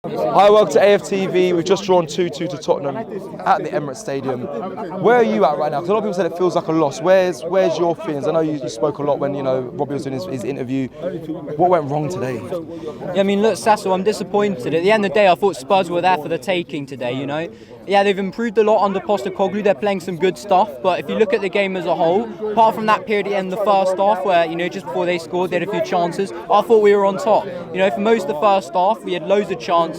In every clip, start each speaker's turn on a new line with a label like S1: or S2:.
S1: Hi, welcome to AFTV. We've just drawn 2-2 to Tottenham at the Emirates Stadium. Where are you at right now? Because a lot of people said it feels like a loss. Where's your feelings? I know you spoke a lot when Robbie was doing his interview. What went wrong today?
S2: Yeah, I mean, look, Cecil, I'm disappointed. At the end of the day, I thought Spurs were there for the taking today, Yeah, they've improved a lot under Postecoglou. They're playing some good stuff. But if you look at the game as a whole, apart from that period at the end of the first half where, just before they scored, they had a few chances, I thought we were on top. For most of the first half, we had loads of chances.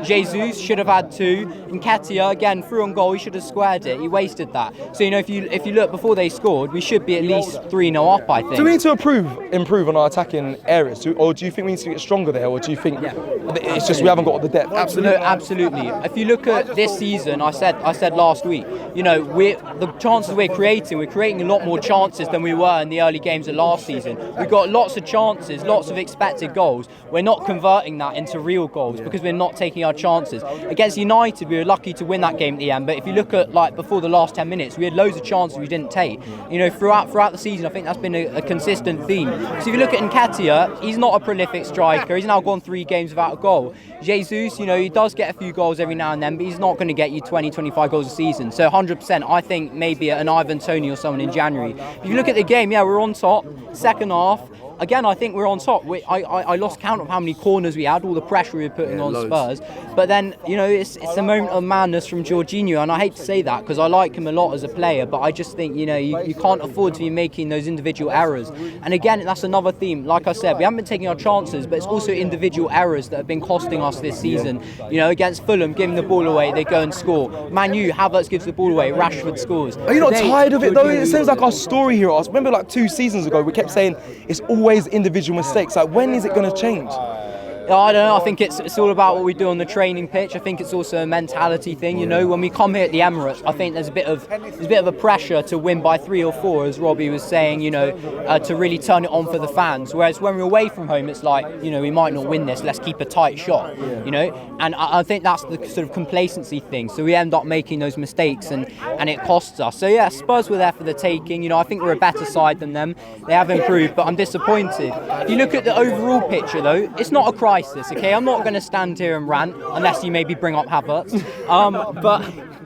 S2: Jesus should have had 2. Nketiah, again, through on goal, he should have squared it. He wasted that. So, if you look before they scored, we should be at least 3-0 up, I think.
S1: Do we need to improve on our attacking areas? Or do you think we need to get stronger there? Or do you think it's just we haven't got the depth?
S2: Absolutely. If you look at this season, I said last week, the chances we're creating a lot more chances than we were in the early games of last season. We've got lots of chances, lots of expected goals. We're not converting that into real goals because we're not taking our chances. Against United, we were lucky to win that game at the end, but if you look at before the last 10 minutes, we had loads of chances we didn't take. Throughout the season, I think that's been a consistent theme. So if you look at Nketiah, he's not a prolific striker. He's now gone 3 games without a goal. Jesus, he does get a few goals every now and then, but he's not going to get you 20, 25 goals a season. So 100%, I think maybe an Ivan Toney or someone in January. If you look at the game, we're on top. Second half, again, I think we're on top. I lost count of how many corners we had, all the pressure we were putting on loads. Spurs. But then, it's a moment of madness from Jorginho, and I hate to say that because I like him a lot as a player, but I just think, you can't afford to be making those individual errors. And again, that's another theme. Like I said, we haven't been taking our chances, but it's also individual errors that have been costing us this season. Against Fulham, giving the ball away, they go and score. Man U, Havertz gives the ball away, Rashford scores.
S1: Are you not tired of it though? It seems like our story here. I remember 2 seasons ago, we kept saying it's always individual mistakes. When is it going to change?
S2: I don't know. I think it's all about what we do on the training pitch. I think it's also a mentality thing. When we come here at the Emirates, I think there's a bit of a pressure to win by 3 or 4, as Robbie was saying. To really turn it on for the fans. Whereas when we're away from home, it's like we might not win this. Let's keep a tight shot. And I think that's the sort of complacency thing. So we end up making those mistakes, and it costs us. So yeah, Spurs were there for the taking. I think we're a better side than them. They have improved, but I'm disappointed. If you look at the overall picture, though, it's not a crisis. Okay, I'm not going to stand here and rant unless you maybe bring up Havertz.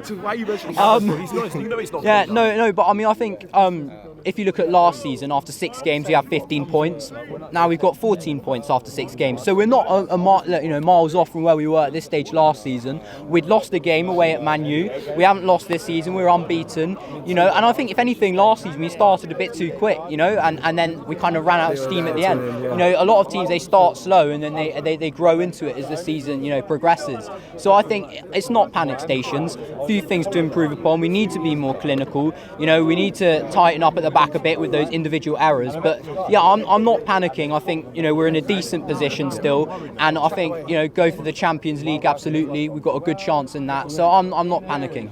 S3: So why are you mentioning Havertz? He's not. It's not.
S2: Yeah, no. But I think if you look at last season, after 6 games, we have 15 points. Now we've got 14 points after 6 games. So we're not miles off from where we were at this stage last season. We'd lost a game away at Man U. We haven't lost this season. We're unbeaten. And I think if anything, last season we started a bit too quick. And then we kind of ran out of steam at the end. A lot of teams, they start slow and then they grow into it as the season progresses. So I think it's not panic stations. A few things to improve upon. We need to be more clinical. We need to tighten up at the back a bit with those individual errors. But yeah, I'm not panicking. I think we're in a decent position still, and I think go for the Champions League. Absolutely, we've got a good chance in that. So I'm not panicking.